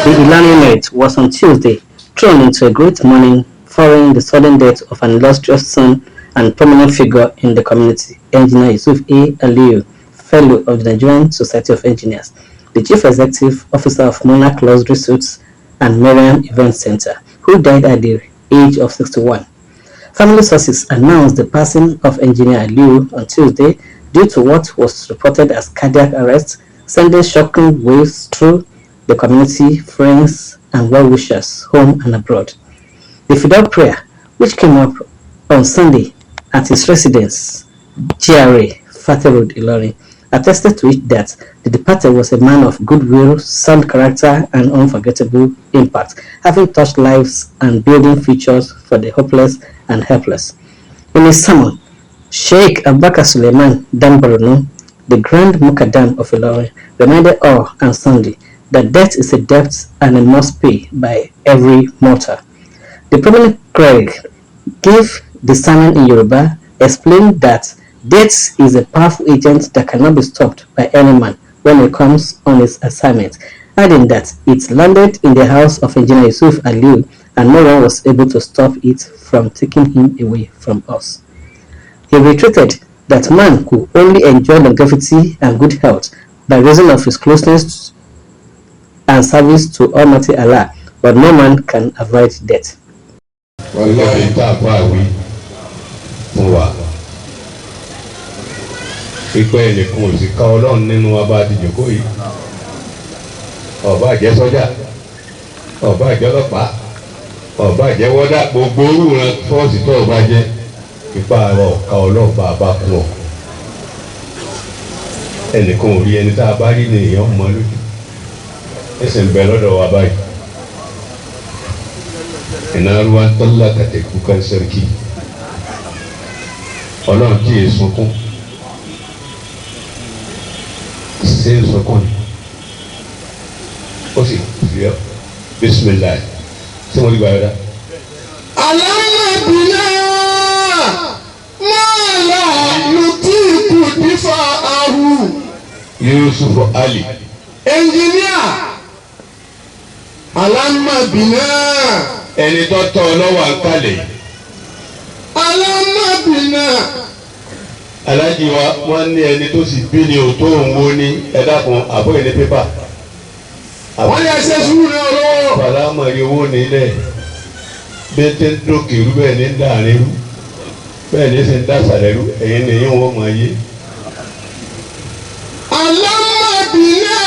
The Ilani Emirate was on Tuesday thrown into a great mourning following the sudden death of an illustrious son and prominent figure in the community, Engineer Yusuf A. Aliyu, Fellow of the Nigerian Society of Engineers, the Chief Executive Officer of Monarch Luxury Suites and Meriam Event Center, who died at the age of 61. Family sources announced the passing of Engineer Aliyu on Tuesday due to what was reported as cardiac arrest, sending shocking waves through the community, friends, and well-wishers home and abroad. The Fidel prayer, which came up on Sunday at his residence, GRA, Fateh Road, Ilorin, attested to it that the departed was a man of goodwill, sound character, and unforgettable impact, having touched lives and building futures for the hopeless and helpless. In his sermon, Sheikh Abubakar Suleiman Dambarunu, the Grand Mukaddam of Ilorin, reminded all on Sunday that debt is a debt and it must pay by every mortal. The prominent cleric gave the sermon in Yoruba, explained that debt is a powerful agent that cannot be stopped by any man when it comes on its assignment, adding that it landed in the house of Engineer Yusuf Aliyu and no one was able to stop it from taking him away from us. He reiterated that man could only enjoy longevity and good health by reason of his closeness and service to Almighty Allah, but no man can avoid death. Ìpẹ́ ẹnìkan ò sì ká Ọlọ́run nínú wa bá ti jòkó yìí, ọ̀bá jẹ́ sọ́jà, ọ̀bá jẹ́ ọlọ́pàá, ọ̀bá jẹ́ wọ́dà, gbogbo orúran fọ́ọ̀sì tó ọba jẹ́ ipa ọ̀ka Ọlọ́run bá a bá kú ọ. Ẹnìkan ò rí ẹni tá a bá rí ni èèyàn mọ lójú, ẹsẹ̀ ń bẹ lọ́dọ̀ wa báyìí. Ina ruwan tallaka kukan sarki, Ọlọ́run tí è sunkún. Sin sokon osi fiya bismillah se mo diba da alama bila mala yutiku difa'ahu Yusuf Ali engineer alama bila ẹni tó tọ́ lọ́wọ́ àkàlẹ̀ alama bila alájí wa wọ́n ní ẹni tó sì bí ni ò tó ń wo ní ẹ̀dá kan àbọ̀ ìní pépà. Wọ́n ní ẹsẹ̀ sùúrù náà lọ́wọ́. Bàlámà rí owó nílẹ̀ bẹ́ẹ̀ ń dókè rú bẹ́ẹ̀ ní ń dàrin rú bẹ́ẹ̀ ní sì ń dàsàlẹ̀ rú ẹ̀yin ni yín wọ́n máa yé. Alámàbíyá.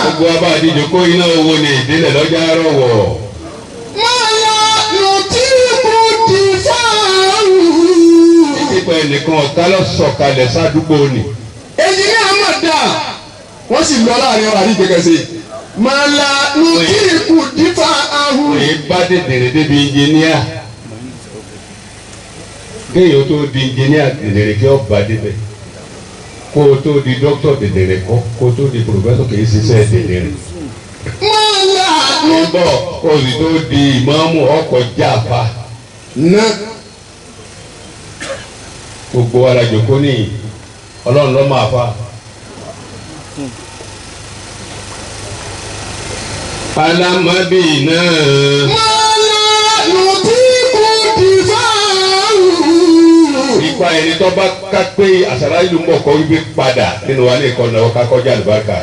Gbogbo abá àdìjọ kó iná owó ní ìdílé lọ́jà rọ̀wọ̀. Ìpè nìkan ọ̀ká lọ sọ̀kalẹ̀ sádùúgbò ni. Èyí ni àmọ̀dá wọ́n sì lọ láàrin ọ̀rọ̀ àrí gẹ́gẹ́sẹ̀. Màlá ní kí ikú dífà ahùn. Òye bá dèdèrè débi ìjìníà. Kéèyàn tó di ìjìníà dèdèrè kí ọba débẹ̀. Kó o tó di dókítà dèdèrè kọ́, kó o tó di pòfẹ́sọ̀ kì í ṣiṣẹ́ dèdèrè. Màlá ní bọ̀ kó o sì tó di ìmáàmù ọkọ̀ jáfa. Gbogbo ara jòkó ní Ọlọ́run ló máa fa. Alámàbí náà. Mọ́lá ló tí kò dì fáwọn. Ipa ẹni tó bá ká pé àṣàrà ìlú mọ̀ kọ́ wípé padà nínú wa ní ìkànnì ọ̀ká kọjá àlùbáríkà.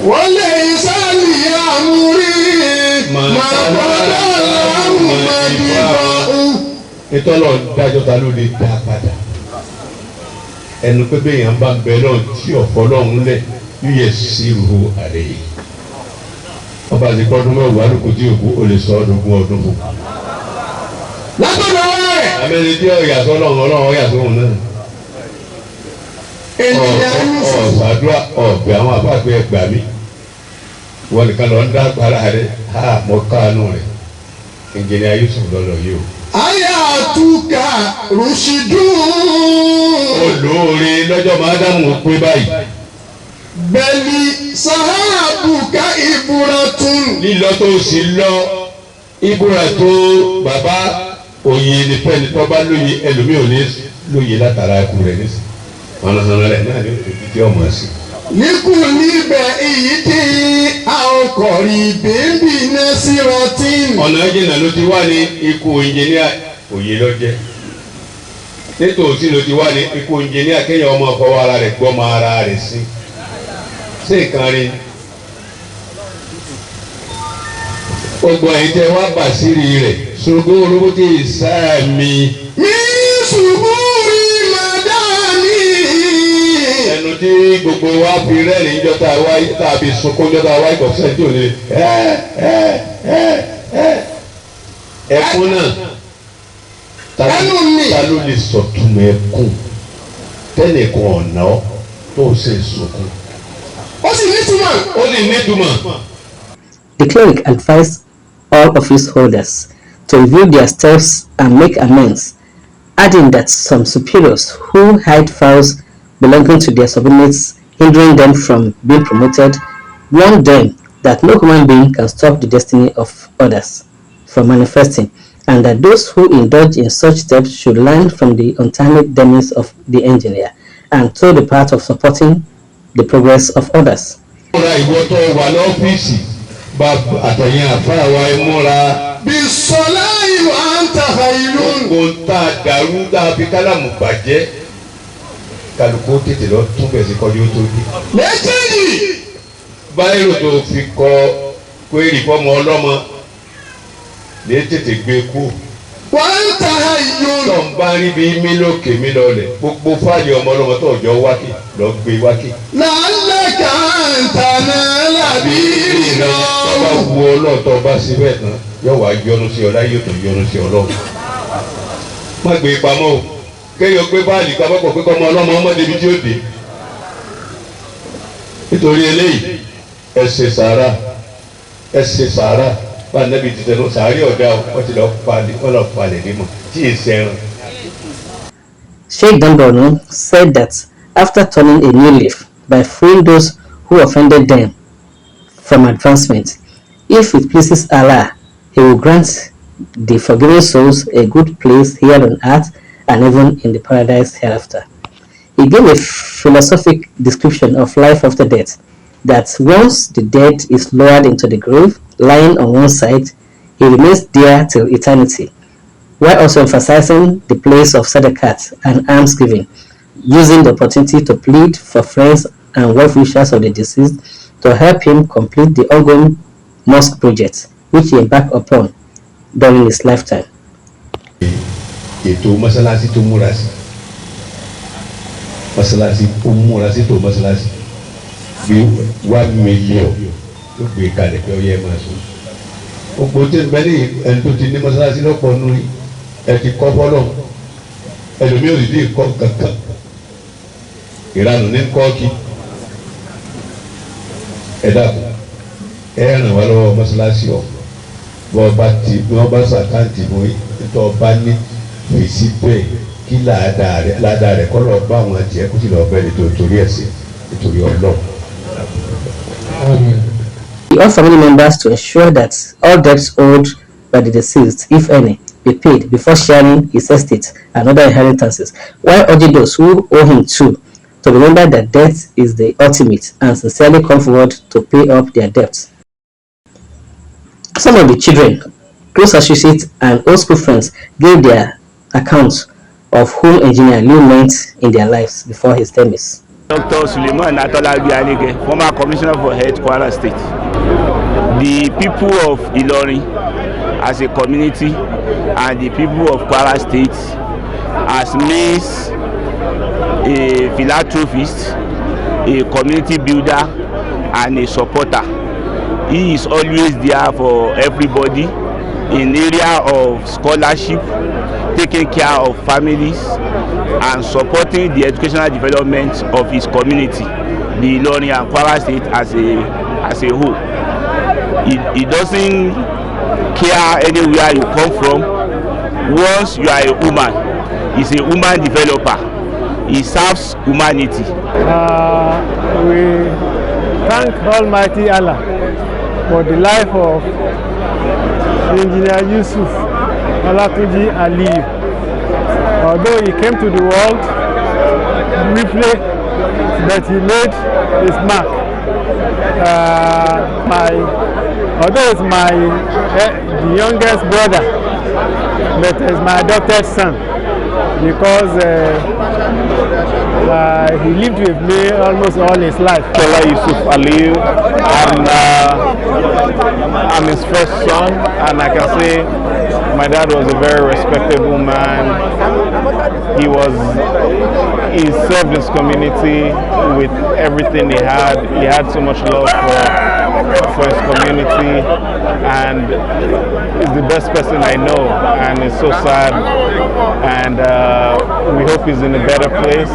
Wọ́n lè sáàlì àmúrí. Màá bọ́dọ̀ lọ́rùn máa di bá. Ìtọ́lọ̀ dájọ́ ta ló lè dá padà ẹnu pé bẹ́ẹ̀ yẹn bá ń bẹ náà tí ọ̀fọ́ lọ́hún lẹ̀ yóò yẹ sí ìrù àlẹ́ yìí ọba àti kọ́dún mẹ́wàá lóko tí òkú ò lè sọ ọdún ọdún fún. Lágbàdo wọn rẹ̀. Amẹ́ni tí ọ̀yà sọ́lọ́run ọlọ́run ọ̀yà sóhun náà. Ọ̀sàdúrà ọ̀bẹ àwọn àbáàgbé ẹgbàá mi wọ́n nìkan lọ ń dá agbára rẹ̀ mọ́ káánú rẹ̀ Engineer Yusuf lọ́lọ́ yìí o. Ayatuka Rushidun. Olóore lọ́jọ́ Mádámù pé báyìí. Bẹ́ẹ̀ni Sahabuka Iburatun. Lílọ tó sì lọ Iburatun bàbá Oyin ni fẹ́ni tó bá lóye ẹlòmíì ò ní lóye látara ẹkú rẹ̀ nísì. Ọ̀nà rẹ̀ náà ní òkìtì ọmọ sí. Níkù níbẹ̀ èyí tí a ò kọ̀rí bèbí náà sí rọtí. Ọ̀nà ìjìnà ló ti wá ní ikú ìjìnìá òye lọ́jẹ́. Nítòsí ló ti wá ní ikú ìjìnìá kéèyàn ọmọ ọkọ̀ ara rẹ̀ gbọ́mọ ara rẹ̀ sí. Ṣé nǹkan rí? Gbogbo ẹ̀yin tẹ́ wá bàṣírí rẹ̀ ṣùgbọ́n olówó tí ì sáà mi. Mi ṣùgbọ́n rí màdámi. Ẹnu tí gbogbo wa fi rẹ́rìn jọta wáyé tàbí sunkún jọta wáyé kò sẹ́ni tí ò ní ẹkún náà ta ló lè sọ̀túnmọ̀ ẹkún tẹ́nìkan ọ̀nà tó ṣe sunkún. Ó sì nítumọ̀. The cleric advised all office holders to review their steps and make amends, adding that some superiors who hide files belonging to their subordinates, hindering them from being promoted, warned them that no human being can stop the destiny of others from manifesting, and that those who indulge in such steps should learn from the untimely demise of the engineer and toe the path of supporting the progress of others. Àtẹ̀yìn àfáà wa ẹ múra. Bisola ìwà ń tàfà ìlú. Gbogbo tá a dàrú tá a fi kálámù bàjẹ́ kálukú tètè lọ tún bẹ̀ sí kọjú tó dé. Méjèèjì. Báyìí tó fi kọ kwérì fọmọ ọlọ́mọ lè tètè gbé kú. Wọ́n ń tàfà ìlú. Tó ń bá rí bí mí lókè mí lọlẹ̀ gbogbo fáàlì ọmọ ọlọ́mọ tó jọ wákì lọ gbé wákì. Lálẹ́ kàńtà lábí ìrìnà. Tọ́ba wu ọlọ́ọ̀tọ́ bá síbẹ̀ tán yóò wá yọ́nú sí ọ láyé yóò tó yọ́nú sí ọlọ́run. Má gbé pamọ́ o kéèyàn gbé báàlì pamọ́ pọ̀ pé kọ́mọ ọlọ́mọ ọmọdé ibi tí ó dé. Nítorí eléyìí ẹ ṣe sàárà bá nẹ́bi ti tẹnu sàárì ọ̀dà wọ́n ti lọ palẹ̀ nímọ̀ tí ì sẹ́ràn. Sheikh Dandono said that after turning a new leaf by freeing those who offended them from advancement, if it pleases Allah, He will grant the forgiven souls a good place here on earth and even in the paradise hereafter. He gave a philosophic description of life after death, that once the dead is lowered into the grave, lying on one side, he remains there till eternity, while also emphasizing the place of sadaqat and almsgiving, using the opportunity to plead for friends and well-wishers of the deceased to help him complete the ongoing mosque project, which he embarked upon during his lifetime. Ètò mọ́sálásí tó múra sí mọ́sálásí ó múra sí tó mọ́sálásí bí $1 million ló gbé kalẹ̀ pé ó yẹ máa sùn. Gbogbo tí ń bẹ ní ẹni tó ti ní mọ́sálásí lọ́pọ̀ nù ẹ ti kọ́ fọ́lọ́ ẹlòmíì ò sì dé kọ́ kankan ìranù ní kọ́ọ̀kì ẹ dàbọ̀ ẹ ràn wá lọ́wọ́ mọ́sálásí ọ̀ bọ́ bá ti wọ́n bá sàkáǹtì mọ́ ìtọ́ bá ní fèsì bẹ́ẹ̀ kí ládàá rẹ̀ kọ́ lọ bá àwọn àjẹ́ kó sì lọ bẹ́ẹ̀ nítorí torí ẹ̀sìn nítorí ọlọ́run. He urged family members to ensure that all debts owed by the deceased, if any, be paid before sharing his estate and other inheritances, while urging those who owe him to remember that death is the ultimate and sincerely come forward to pay up their debts. Some of the children, close associates and old school friends gave their accounts of whom Engineer Liu meant in their lives before his demise. Dr. Suleiman Atolabi Alege, former Commissioner for Health, Kwara State. The people of Ilorin as a community and the people of Kwara State as means a philanthropist, a community builder and a supporter. He is always there for everybody in area of scholarship, taking care of families and supporting the educational development of his community, the Ilorin and Kwara State as a whole. He doesn't care anywhere you come from. Once you are a woman, he's a woman developer. He serves humanity. We thank Almighty Allah for the life of Engineer Yusuf Olatunji Aliyu. Although he came to the world briefly, but he made his mark. Although it's the youngest brother, but it's my adopted son, because he lived with me almost all his life. Tola Yusuf Aliyu, and I'm his first son, and I can say my dad was a very respectable man. He served his community with everything he had. He had so much love for his community, and he's the best person I know, and it's so sad, and we hope he's in a better place,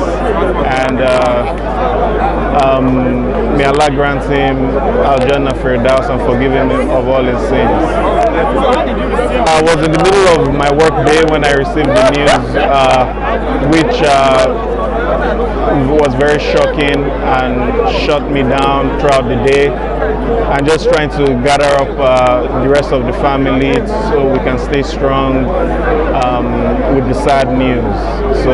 and may Allah grant him Al-Jannah Firdaus and forgive him of all his sins. I was in the middle of my work day when I received the news, which was very shocking and shut me down throughout the day. I'm just trying to gather up the rest of the family so we can stay strong with the sad news. So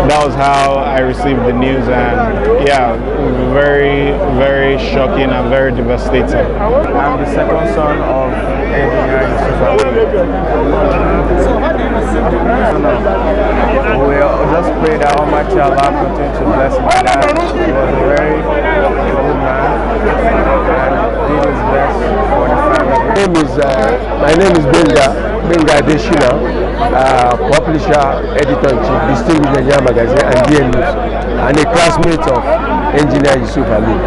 that was how I received the news, and yeah, very, very shocking and very devastating. I'm the second son of Engineer Yusuf Aliyu. We just pray that Almighty Allah continue to bless my dad. He was a very good man and did his best for the family. My name is Benga Adeshina, publisher, editor-in-chief, Distinguished Nigeria Magazine and DN News, and a classmate of Engineer Yusuf Aliyu,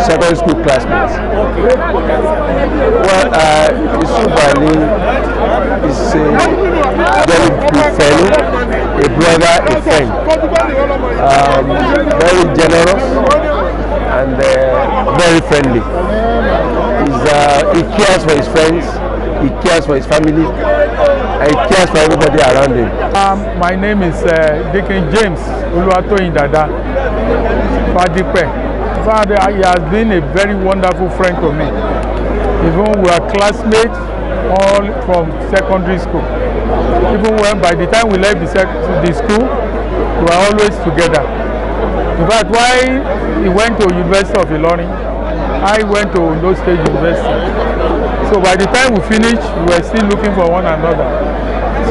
secondary school classmates. Well, Yusuf Aliyu is a very good fellow, a brother, a friend, very generous and very friendly. He cares for his friends, he cares for his family, and he cares for everybody around him. My name is Deacon James Oluwatoyin Dada Fadipe. Father, he has been a very wonderful friend to me. Even we are classmates all from secondary school. Even when by the time we left the school, we were always together. In fact, while he went to University of Ilorin, I went to Ondo State University. So by the time we finished, we were still looking for one another.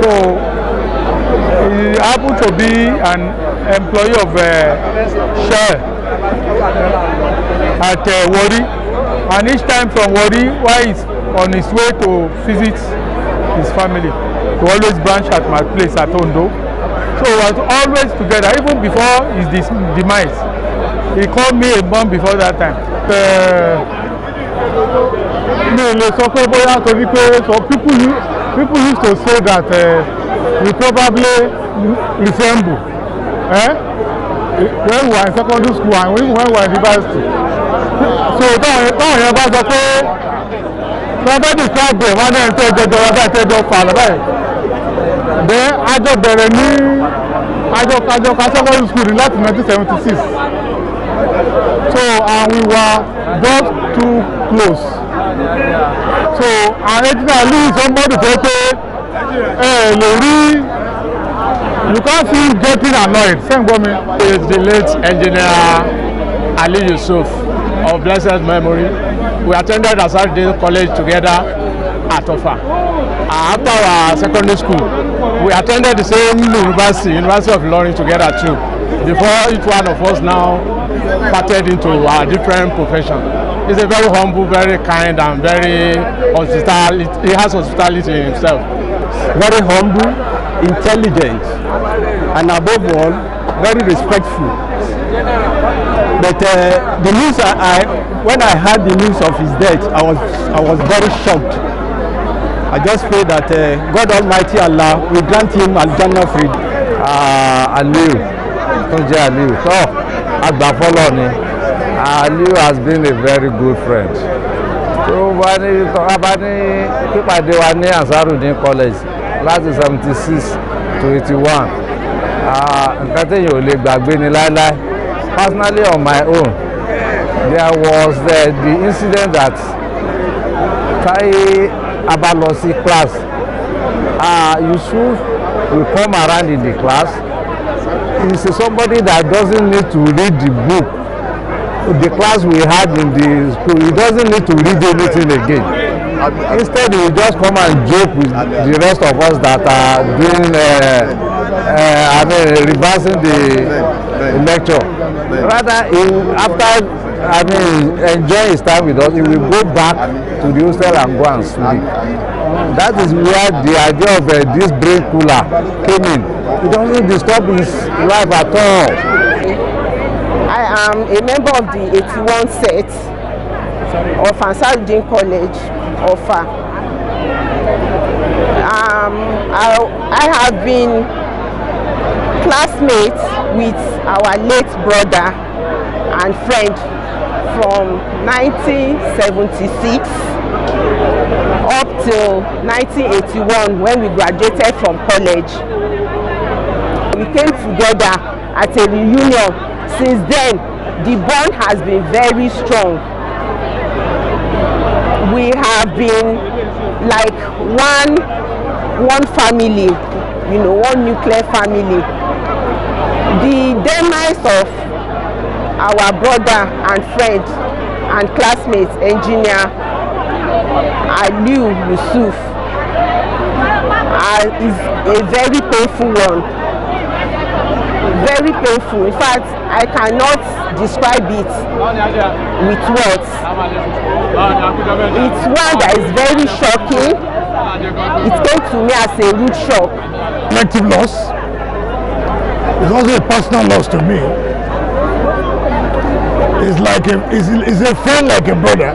So he happened to be an employee of Shell at Warri, and each time from Warri, while he's on his way to visit his family, we always branch at my place at Ondo. So we were always together, even before his demise. He called me a month before that time. So people used to say that we probably resemble when we were in secondary school and when we were in university. So táwọn yẹn bá sọ pé wọ́n bá describe them wọ́n náà ń tẹ́ jọjọ wọ́n bá tẹ́ jọ fà lọ́bàá yìí. Then àjọ bẹ̀rẹ̀ ní àjọ secondary school in 1976. So and we were both too close. So Engineer Aliyu is somebody to say you can't see him getting annoyed. Same for me. It's the late Engineer Aliyu Yusuf of blessed memory. We attended Asarudeen College together at Ofa. After our secondary school, we attended the same University of Ilorin together too. Before each one of us now parted into our different professions. He's a very humble, very kind, and very hospitable. He has hospitality in himself. Very humble, intelligent, and above all, very respectful. But the news when I heard the news of his death, I was very shocked. I just pray that God Almighty Allah will grant him Al-Jannah Firdaus. Aliyu, Aliyu. So, Agbafolo Aliyu has been a very good friend. So, Abani pípàdé wa ní Asarudeen College láti 76 to 81. Nǹkan téèyàn ò lè gbàgbé ni láéláé. Personally, on my own, there was the incident that Tai a bá lọ sí class, Yusuf will come around in the class. He's somebody that doesn't need to read the book, the class we had in the school. He doesn't need to read anything again. Instead, he will just come and joke with the rest of us that are doing, reversing the lecture. Rather, after enjoying his time with us, he will go back to the hostel and go and sleep. That is where the idea of this brain cooler came in. It doesn't disturb his life at all. I am a member of the 81 set of Ansarudeen College, Offa. I have been classmates with our late brother and friend from 1976 up till 1981 when we graduated from college. We came together at a reunion. Since then, the bond has been very strong. We have been like one family, one nuclear family. The demise of our brother and friend and classmate, engineer Aliu Yusuf, is a very painful one. Very painful. In fact, I cannot describe it with words. It's one that is very shocking. It came to me as a rude shock. Collective loss is also a personal loss to me. It's like it's a friend, like a brother.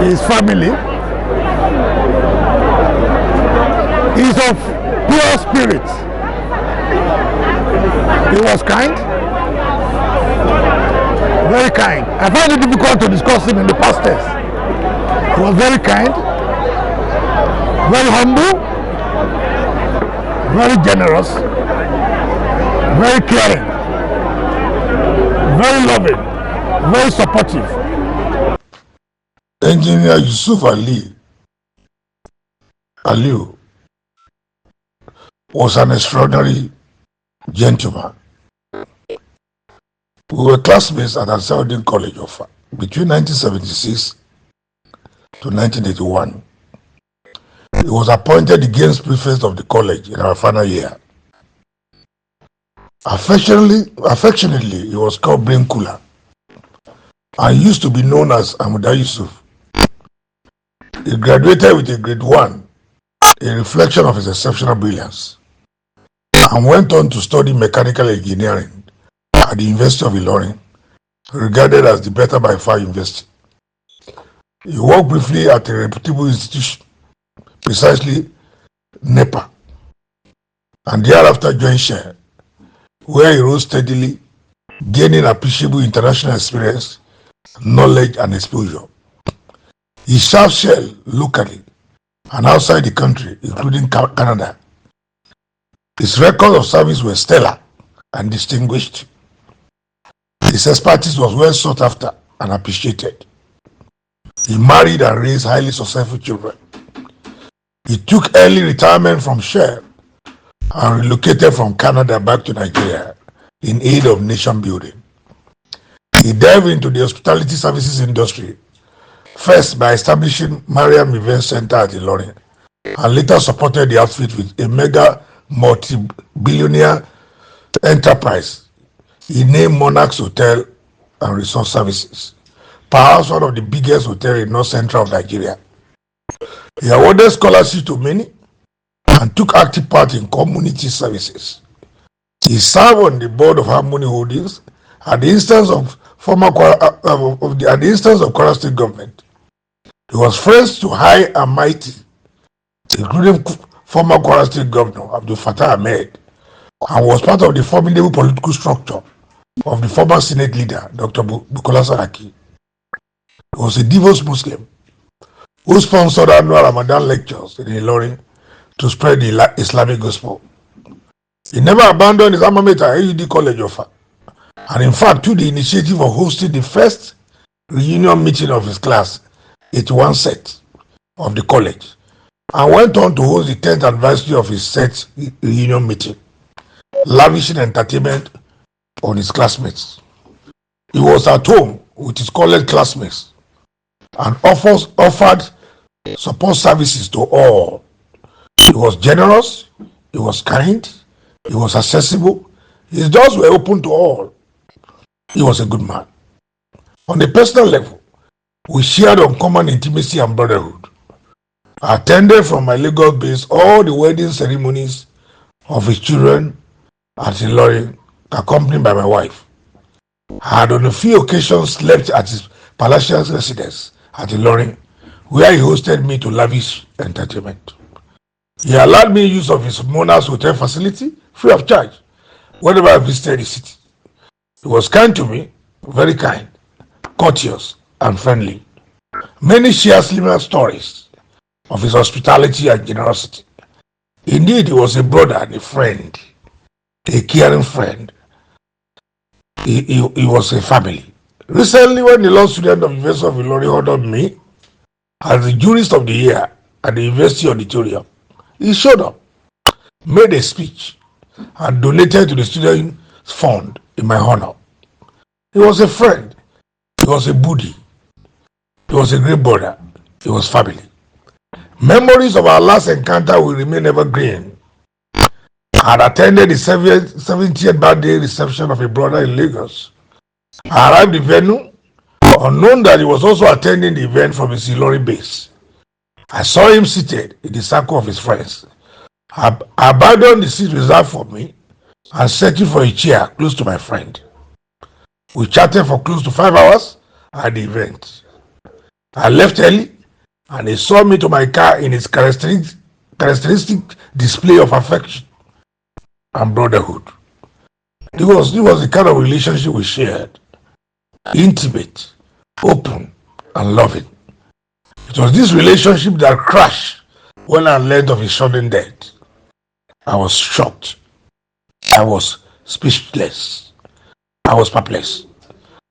His family. He's of pure spirit. He was kind, very kind. I find it difficult to discuss him in the past tense. He was very kind, very humble, very generous, very caring, very loving, very supportive. Engineer Yusuf Aliu was an extraordinary gentleman. We were classmates at Ansarudeen College Offa between 1976 to 1981. He was appointed the games prefect of the college in our final year. Affectionately, he was called Brain Cooler and used to be known as Amuda Yusuf. He graduated with a grade 1, a reflection of his exceptional brilliance, and went on to study mechanical engineering at the University of Ilorin, regarded as the better by far university. He worked briefly at a reputable institution, precisely NEPA, and thereafter joined Shell, where he rose steadily, gaining appreciable international experience, knowledge, and exposure. He served Shell locally and outside the country, including Canada. His record of service were stellar and distinguished. His expertise was well sought after and appreciated. He married and raised highly successful children. He took early retirement from Shell and relocated from Canada back to Nigeria in aid of nation building. He delved into the hospitality services industry, first by establishing Mariam Event Center at Ilorin, and later supported the outfit with a mega multi-billionaire enterprise. He named Monarchs Hotel and Resort Services, perhaps one of the biggest hotels in North Central of Nigeria. He awarded scholarships to many and took active part in community services. He served on the board of Harmony Holdings at the instance of Kwara State government. He was friends to high and mighty, including former Kwara State Governor Abdul Fattah Ahmed, and was part of the formidable political structure of the former Senate leader, Dr. Bukola Saraki. He was a devout Muslim who sponsored annual Ramadan lectures in Ilorin to spread the Islamic gospel. He never abandoned his alma mater, AUD College Offa, and in fact took the initiative of hosting the first reunion meeting of his class 81 set of the college and went on to host the 10th anniversary of his set reunion meeting, lavishing entertainment on his classmates. He was at home with his college classmates and offered support services to all. He was generous, he was kind, he was accessible, his doors were open to all. He was a good man. On a personal level, we shared uncommon intimacy and brotherhood. I attended from my Lagos base all the wedding ceremonies of his children at Ilorin, accompanied by my wife. I had on a few occasions slept at his palatial residence at Ilorin, where he hosted me to lavish entertainment. He allowed me use of his Mona's hotel facility free of charge whenever I visited the city. He was kind to me, very kind, courteous, and friendly. Many share similar stories of his hospitality and generosity. Indeed, he was a brother and a friend, a caring friend. He was a family. Recently, when the law student of the University of Ilorin honored me as the jurist of the year at the University Auditorium, he showed up, made a speech, and donated to the student fund in my honor. He was a friend. He was a buddy. He was a great brother. He was family. Memories of our last encounter will remain evergreen. I had attended the 70th birthday reception of a brother in Lagos. I arrived at the venue, unknown that he was also attending the event from his Ilorin base. I saw him seated in the circle of his friends. I abandoned the seat reserved for me and settled for a chair close to my friend. We chatted for close to 5 hours at the event. I left early and he saw me to my car in his characteristic display of affection and brotherhood. It was the kind of relationship we shared. Intimate, open, and loving. It was this relationship that crashed when I learned of his sudden death. I was shocked. I was speechless. I was perplexed.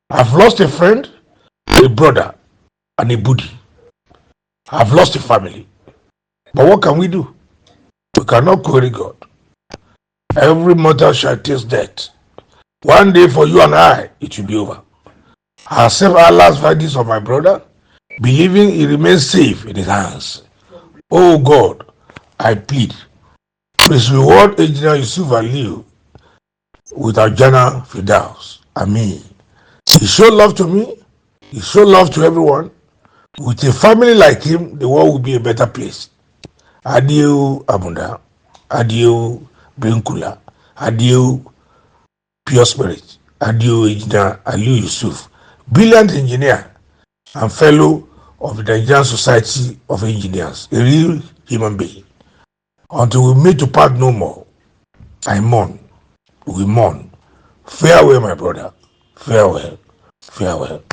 I've lost a friend, a brother, and a buddy. I've lost a family. But what can we do? We cannot query God. Every mortal shall taste death. One day for you and I, it will be over. I accept Allah's verdicts of my brother, believing he remains safe in his hands. Oh God, I plead, please reward Engineer Yusuf Aliyu with our Jannah Firdaus. Ameen. He showed love to me, he showed love to everyone. With a family like him, the world will be a better place. Adieu Abunda, adieu Brinkula, adieu Pure Spirit, adieu Engineer Aliyu Yusuf, brilliant engineer and fellow of the Nigerian Society of Engineers, a real human being. Until we meet to part no more, I mourn, we mourn. Farewell, my brother. Farewell, farewell.